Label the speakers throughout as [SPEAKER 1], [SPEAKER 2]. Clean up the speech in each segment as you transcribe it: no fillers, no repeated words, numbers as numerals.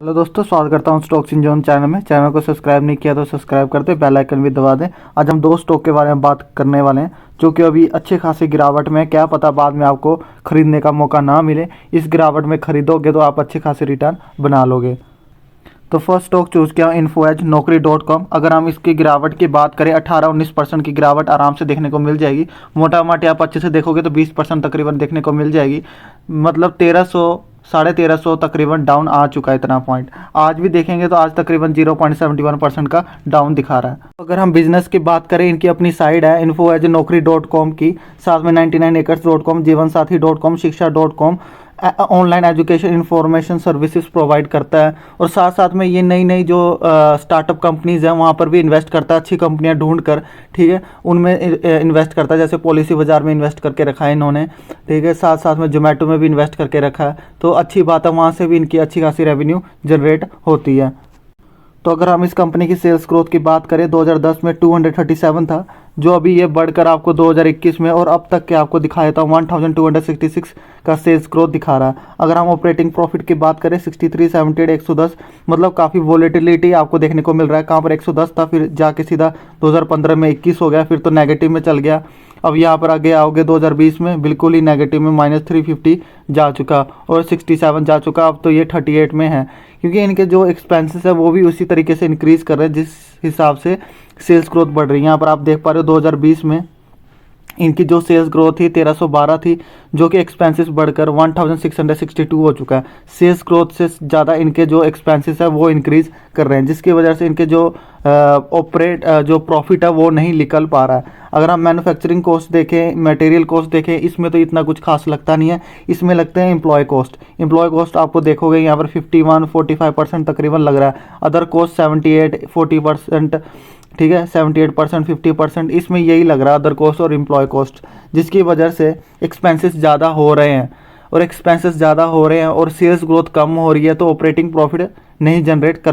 [SPEAKER 1] Hello दोस्तों, स्वागत करता हूं स्टॉक्स इन जोन चैनल में। चैनल को सब्सक्राइब नहीं किया तो सब्सक्राइब कर दें, बेल आइकन भी दबा दें। आज हम दो स्टॉक के बारे में बात करने वाले हैं जो कि अभी अच्छे खासी गिरावट में है। क्या पता बाद में आपको खरीदने का मौका ना मिले। इस गिरावट में खरीदोगे तो आप अच्छे खासे रिटर्न बना लोगे। तो फर्स्ट स्टॉक चूज़ किया इन्फोएज Naukri.com। अगर हम इसकी गिरावट की बात करें 18-19% की गिरावट आराम से देखने को मिल जाएगी। मोटा मोटी आप अच्छे से देखोगे तो 20% तकरीबन देखने को मिल जाएगी। मतलब 1300 1350 तकरीबन डाउन आ चुका है इतना पॉइंट। आज भी देखेंगे तो आज तकरीबन 0.71% का डाउन दिखा रहा है। अगर हम बिजनेस की बात करें, इनकी अपनी साइड है इन्फोएज Naukri.com की, साथ में 99acres.com, जीवनसाथी.com, शिक्षा.com online education information services provide करता है। और साथ साथ में ये नई नई जो स्टार्टअप कंपनीज़ हैं वहाँ पर भी इन्वेस्ट करता है, अच्छी कंपनियाँ ढूंढ कर, ठीक है, उनमें इन्वेस्ट करता है। जैसे पॉलिसी बाज़ार में इन्वेस्ट करके रखा है इन्होंने, ठीक है, साथ साथ में जोमेटो में भी इन्वेस्ट करके रखा है। तो अच्छी बात है, वहाँ से भी इनकी अच्छी खासी रेवेन्यू जनरेट होती है। तो अगर हम इस कंपनी की सेल्स ग्रोथ की बात करें, 2010 में 237 था, जो अभी ये बढ़कर आपको 2021 में और अब तक के आपको दिखाया था 1266 का सेल्स ग्रोथ दिखा रहा है। अगर हम ऑपरेटिंग प्रॉफिट की बात करें 63, 78, 110, मतलब काफ़ी वोलेटिलिटी आपको देखने को मिल रहा है। कहाँ पर 110 था, फिर जाके सीधा 2015 में 21 हो गया, फिर तो नेगेटिव में चल गया। अब यहाँ पर आगे आओगे 2020 में बिल्कुल ही नेगेटिव में -350 जा चुका और 67 जा चुका। अब तो ये 38 में है, क्योंकि इनके जो एक्सपेंसेस है वो भी उसी तरीके से इंक्रीज़ कर रहे हैं जिस हिसाब से सेल्स ग्रोथ बढ़ रही है। यहाँ पर आप देख पा रहे हो 2020 में इनकी जो सेल्स ग्रोथ थी 1312 थी, जो कि एक्सपेंसेस बढ़कर 1662 हो चुका है। सेल्स ग्रोथ से ज़्यादा इनके जो एक्सपेंसेस है वो इंक्रीज़ कर रहे हैं, जिसकी वजह से इनके जो जो प्रॉफिट है वो नहीं निकल पा रहा है। अगर हम मैन्युफैक्चरिंग कॉस्ट देखें, मटेरियल कॉस्ट देखें, इसमें तो इतना कुछ खास लगता नहीं है। इसमें लगते हैं एम्प्लॉय कॉस्ट। एम्प्लॉय कॉस्ट आपको देखोगे यहाँ पर 51-45% तकरीबन लग रहा है। अदर कॉस्ट 78-40%, ठीक है, 78%, 50% इसमें यही लग रहा है, अदर कॉस्ट और एम्प्लॉय कॉस्ट, जिसकी वजह से एक्सपेंसेस ज़्यादा हो रहे हैं। और एक्सपेंसेस ज़्यादा हो रहे हैं और सेल्स ग्रोथ कम हो रही है, तो ऑपरेटिंग प्रॉफिट नहीं जनरेट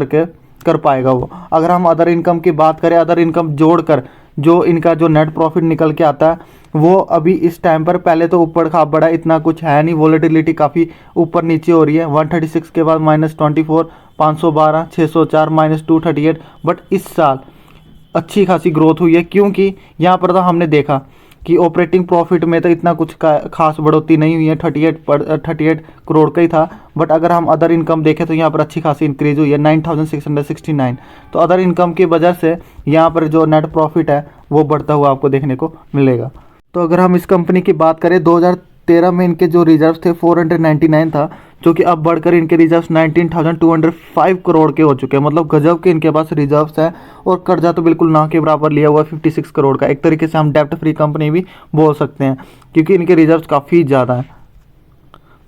[SPEAKER 1] कर पाएगा वो। अगर हम अदर इनकम की बात करें, अदर इनकम जोड़कर जो इनका जो नेट प्रॉफिट निकल के आता है वो अभी इस टाइम पर, पहले तो ऊपर खाप बढ़ा, इतना कुछ है नहीं, वॉलेटिलिटी काफ़ी ऊपर नीचे हो रही है। 136 के बाद -24, 512, 604, -238। बट इस साल अच्छी खासी ग्रोथ हुई है, क्योंकि यहाँ पर तो हमने देखा कि ऑपरेटिंग प्रॉफिट में तो इतना कुछ खास बढ़ोतरी नहीं हुई है, 38 करोड़ का ही था। बट अगर हम अदर इनकम देखें तो यहाँ पर अच्छी खासी इंक्रीज हुई है, 9669। तो अदर इनकम की वजह से यहाँ पर जो नेट प्रॉफिट है वो बढ़ता हुआ आपको देखने को मिलेगा। तो अगर हम इस कंपनी की बात करें, 2013 में इनके जो रिजर्व थे 499 था, जो कि अब बढ़कर इनके रिजर्व्स 19,205 करोड़ के हो चुके हैं। मतलब गजब के इनके पास रिजर्व्स है। और कर्जा तो बिल्कुल ना के बराबर लिया हुआ है 56 करोड़ का। एक तरीके से हम डेप्ट फ्री कंपनी भी बोल सकते हैं, क्योंकि इनके रिजर्व्स काफ़ी ज़्यादा हैं।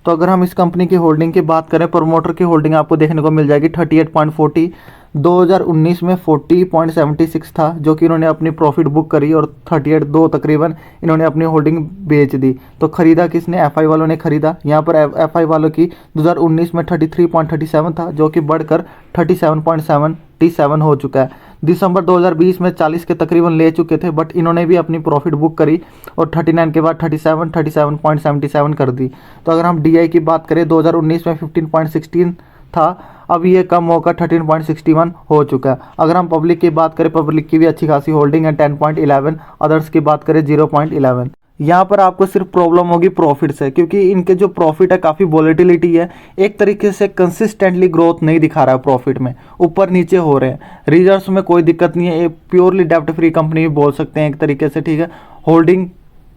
[SPEAKER 1] तो अगर हम इस कंपनी की होल्डिंग की बात करें, प्रमोटर की होल्डिंग आपको देखने को मिल जाएगी 38.40। 2019 में 40.76 था, जो कि इन्होंने अपनी प्रॉफिट बुक करी और 38.2 तकरीबन इन्होंने अपनी होल्डिंग बेच दी। तो ख़रीदा किसने? एफआई वालों ने ख़रीदा। यहाँ पर एफआई वालों की 2019 में 33.37 था, जो कि बढ़कर 37.77 हो चुका है। दिसंबर 2020 में 40 के तकरीबन ले चुके थे, बट इन्होंने भी अपनी प्रॉफिट बुक करी और 39 के बाद 37.77 कर दी। तो अगर हम डीआई की बात करें, 2019 में 15.16 था, अब ये कम होकर 13.61 हो चुका है। अगर हम पब्लिक की बात करें, पब्लिक की भी अच्छी खासी होल्डिंग है 10.11। अदर्स की बात करें 0.11। यहाँ पर आपको सिर्फ प्रॉब्लम होगी प्रॉफिट से, क्योंकि इनके जो प्रॉफिट है काफ़ी वॉलेटिलिटी है, एक तरीके से कंसिस्टेंटली ग्रोथ नहीं दिखा रहा है प्रॉफिट में, ऊपर नीचे हो रहे हैं। रिजर्व्स में कोई दिक्कत नहीं है, ये प्योरली डेप्ट फ्री कंपनी भी बोल सकते हैं एक तरीके से, ठीक है। होल्डिंग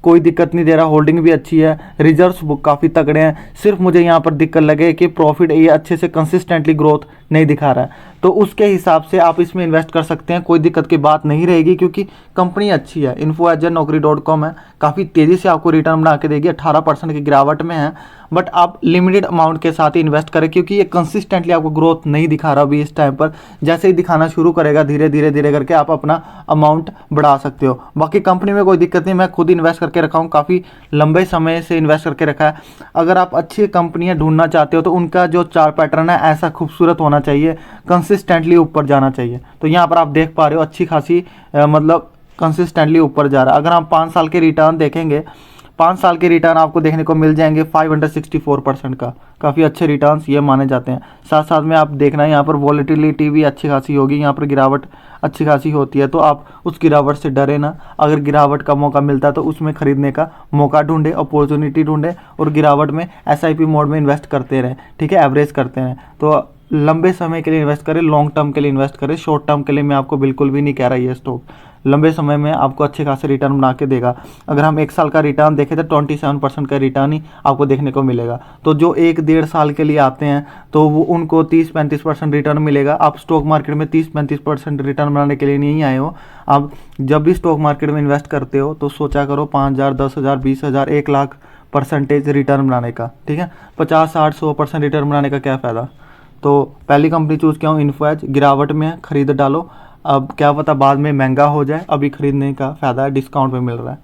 [SPEAKER 1] कोई दिक्कत नहीं दे रहा, होल्डिंग भी अच्छी है, रिजर्व्स काफ़ी तगड़े हैं। सिर्फ मुझे यहाँ पर दिक्कत लगे कि प्रॉफिट ये अच्छे से कंसिस्टेंटली ग्रोथ नहीं दिखा रहा है। तो उसके हिसाब से आप इसमें इन्वेस्ट कर सकते हैं, कोई दिक्कत की बात नहीं रहेगी, क्योंकि कंपनी अच्छी है। इन्फोएज Naukri.com है, काफ़ी तेज़ी से आपको रिटर्न बना के देगी, 18% की गिरावट में है। बट आप लिमिटेड अमाउंट के साथ ही इन्वेस्ट करें, क्योंकि ये कंसिस्टेंटली आपको ग्रोथ नहीं दिखा रहा अभी इस टाइम पर। जैसे ही दिखाना शुरू करेगा, धीरे धीरे करके आप अपना अमाउंट बढ़ा सकते हो। बाकी कंपनी में कोई दिक्कत नहीं, मैं खुद इन्वेस्ट करके रखा हूँ, काफ़ी लंबे समय से इन्वेस्ट करके रखा है। अगर आप अच्छी कंपनियाँ ढूंढना चाहते हो तो उनका जो चार्ट पैटर्न है ऐसा खूबसूरत होना चाहिए, कंसिस्टेंटली ऊपर जाना चाहिए। तो यहाँ पर आप देख पा रहे हो अच्छी खासी मतलब कंसिस्टेंटली ऊपर जा रहा है। अगर हम 5 साल के रिटर्न देखेंगे, 5 साल के रिटर्न आपको देखने को मिल जाएंगे 564% का, काफ़ी अच्छे रिटर्न्स ये माने जाते हैं। साथ साथ में आप देखना यहाँ पर वॉलेटिलिटी भी अच्छी खासी होगी, यहाँ पर गिरावट अच्छी खासी होती है, तो आप उस गिरावट से डरे ना। अगर गिरावट का मौका मिलता है तो उसमें खरीदने का मौका ढूंढे, अपॉर्चुनिटी ढूंढे और गिरावट में SIP मोड में इन्वेस्ट करते रहें, ठीक है, एवरेज करते रहें। तो लंबे समय के लिए इन्वेस्ट करें, लॉन्ग टर्म के लिए इन्वेस्ट करें। शॉर्ट टर्म के लिए मैं आपको बिल्कुल भी नहीं कह रहा ये स्टॉक लंबे समय में आपको अच्छे खासे रिटर्न बना के देगा। अगर हम 1 साल का रिटर्न देखें तो 27% का रिटर्न ही आपको देखने को मिलेगा। तो जो 1-1.5 साल के लिए आते हैं तो वो उनको 30-35% रिटर्न मिलेगा। आप स्टॉक मार्केट में 30-35% रिटर्न बनाने के लिए नहीं आए हो। आप जब भी स्टॉक मार्केट में इन्वेस्ट करते हो तो सोचा करो 5,000, 10,000, 20,000, 1 लाख % रिटर्न बनाने का, ठीक है। 50, 60, 100% रिटर्न बनाने का क्या फ़ायदा। तो पहली कंपनी चूज़ किया हूँ इन्फो एज, गिरावट में खरीद डालो। अब क्या पता बाद में महंगा हो जाए, अभी खरीदने का फ़ायदा है, डिस्काउंट पे मिल रहा है।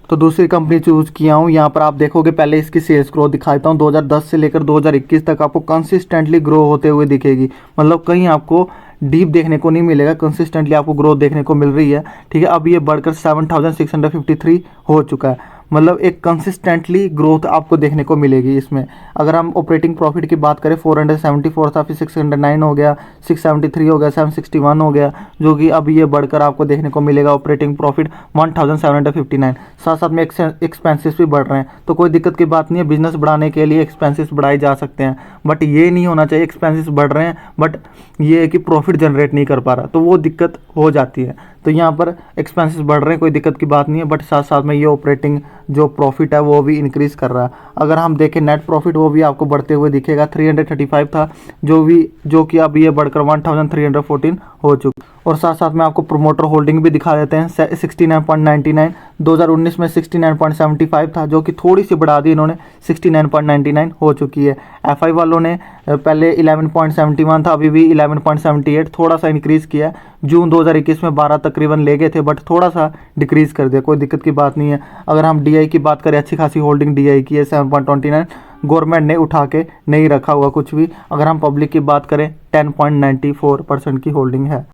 [SPEAKER 1] तो दूसरी कंपनी चूज़ किया हूँ, यहाँ पर आप देखोगे पहले इसकी सेल्स ग्रोथ दिखाता हूँ। 2010 से लेकर 2021 तक आपको कंसिस्टेंटली ग्रो होते हुए दिखेगी, मतलब कहीं आपको डीप देखने को नहीं मिलेगा, कंसिस्टेंटली आपको ग्रोथ देखने को मिल रही है, ठीक है। अब ये बढ़कर 7,653 हो चुका है, मतलब एक कंसिस्टेंटली ग्रोथ आपको देखने को मिलेगी इसमें। अगर हम ऑपरेटिंग प्रॉफिट की बात करें 474 था, फिर 609 हो गया, 673 हो गया, 761 हो गया, जो कि अब ये बढ़कर आपको देखने को मिलेगा ऑपरेटिंग प्रॉफिट 1759। साथ साथ में एक्सपेंसेस भी बढ़ रहे हैं, तो कोई दिक्कत की बात नहीं है। बिजनेस बढ़ाने के लिए एक्सपेंसेस बढ़ाए जा सकते हैं, बट ये नहीं होना चाहिए एक्सपेंसेस बढ़ रहे हैं बट ये है कि प्रॉफिट जनरेट नहीं कर पा रहा, तो वो दिक्कत हो जाती है। तो यहाँ पर एक्सपेंसेस बढ़ रहे हैं, कोई दिक्कत की बात नहीं है, बट साथ साथ में ये ऑपरेटिंग जो प्रॉफिट है वो भी इंक्रीज़ कर रहा है। अगर हम देखें नेट प्रॉफिट वो भी आपको बढ़ते हुए दिखेगा, 335 था जो कि अब ये बढ़कर 1314 हो चुका। और साथ साथ में आपको प्रोमोटर होल्डिंग भी दिखा देते हैं, 69.99। 2019 में 69.75 था, जो कि थोड़ी सी बढ़ा दी इन्होंने, 69.99 हो चुकी है। FI वालों ने पहले 11.71 था, अभी भी 11.78, थोड़ा सा इंक्रीज़ किया है। जून 2021 में 12 तकरीबन ले गए थे, बट थोड़ा सा डिक्रीज़ कर दिया, कोई दिक्कत की बात नहीं है। अगर हम DI की बात करें, अच्छी खासी होल्डिंग DI की है, 7.29, गवर्नमेंट ने उठा के नहीं रखा हुआ कुछ भी। अगर हम पब्लिक की बात करें 10.94% की होल्डिंग है।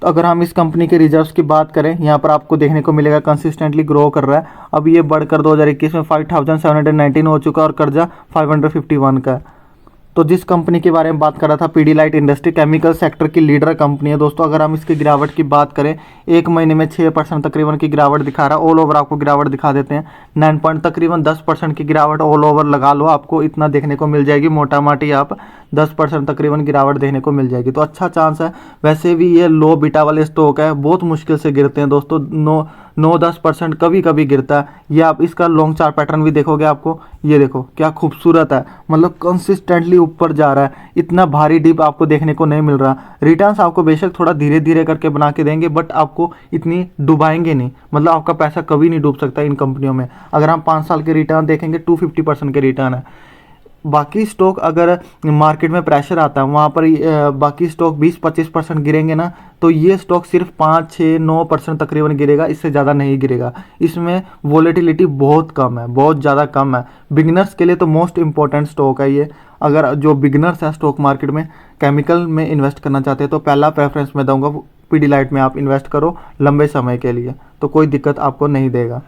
[SPEAKER 1] तो अगर हम इस कंपनी के रिजर्व्स की बात करें, यहाँ पर आपको देखने को मिलेगा कंसिस्टेंटली ग्रो कर रहा है। अब ये बढ़कर 2021 में 5,719 हो चुका है और कर्जा 551 का है। तो जिस कंपनी के बारे में बात कर रहा था, पीडीलाइट इंडस्ट्री, केमिकल सेक्टर की लीडर कंपनी है दोस्तों। अगर हम इसकी गिरावट की बात करें, 1 महीने में 6% तकरीबन की गिरावट दिखा रहा है। ऑल ओवर आपको गिरावट दिखा देते हैं, 9 तकरीबन 10% की गिरावट ऑल ओवर लगा लो, आपको इतना देखने को मिल जाएगी। मोटा माटी आप 10% तकरीबन गिरावट देखने को मिल जाएगी, तो अच्छा चांस है। वैसे भी ये लो बीटा वाले स्टॉक है, बहुत मुश्किल से गिरते हैं दोस्तों, 9-10% कभी कभी गिरता है। ये आप इसका लॉन्ग चार्ट पैटर्न भी देखोगे, आपको ये देखो क्या खूबसूरत है, मतलब कंसिस्टेंटली ऊपर जा रहा है। इतना भारी डिप आपको देखने को नहीं मिल रहा। रिटर्न्स आपको बेशक थोड़ा धीरे धीरे करके बना के देंगे, बट आपको इतनी डुबाएंगे नहीं, मतलब आपका पैसा कभी नहीं डूब सकता इन कंपनियों में। अगर हम 5 साल के रिटर्न देखेंगे 250% के रिटर्न है। बाकी स्टॉक अगर मार्केट में प्रेशर आता है, वहाँ पर बाकी स्टॉक 20-25% गिरेंगे ना, तो ये स्टॉक सिर्फ 5-6-9% तकरीबन गिरेगा, इससे ज़्यादा नहीं गिरेगा। इसमें वॉलेटिलिटी बहुत कम है, बहुत ज़्यादा कम है। बिगिनर्स के लिए तो मोस्ट इंपॉर्टेंट स्टॉक है ये। अगर जो बिगिनर्स है स्टॉक मार्केट में केमिकल में इन्वेस्ट करना चाहते हैं, तो पहला प्रेफरेंस मैं दूंगा पीडीलाइट में आप इन्वेस्ट करो लंबे समय के लिए, तो कोई दिक्कत आपको नहीं देगा।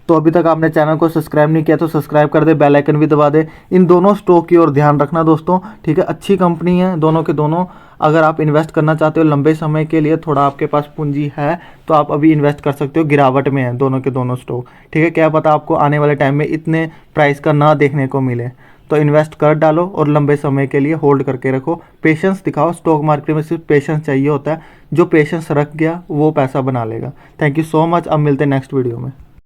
[SPEAKER 1] तो अभी तक आपने चैनल को सब्सक्राइब नहीं किया तो सब्सक्राइब कर दे, बेल आइकन भी दबा दे। इन दोनों स्टॉक की ओर ध्यान रखना दोस्तों, ठीक है। अच्छी कंपनी है दोनों के दोनों। अगर आप इन्वेस्ट करना चाहते हो लंबे समय के लिए, थोड़ा आपके पास पूंजी है, तो आप अभी इन्वेस्ट कर सकते हो। गिरावट में है दोनों के दोनों स्टॉक, ठीक है। क्या पता आपको आने वाले टाइम में इतने प्राइस का ना देखने को मिले, तो इन्वेस्ट कर डालो और लंबे समय के लिए होल्ड करके रखो। पेशेंस दिखाओ, स्टॉक मार्केट में सिर्फ पेशेंस चाहिए होता है। जो पेशेंस रख गया वो पैसा बना लेगा। Thank you so much. अब मिलते हैं नेक्स्ट वीडियो में।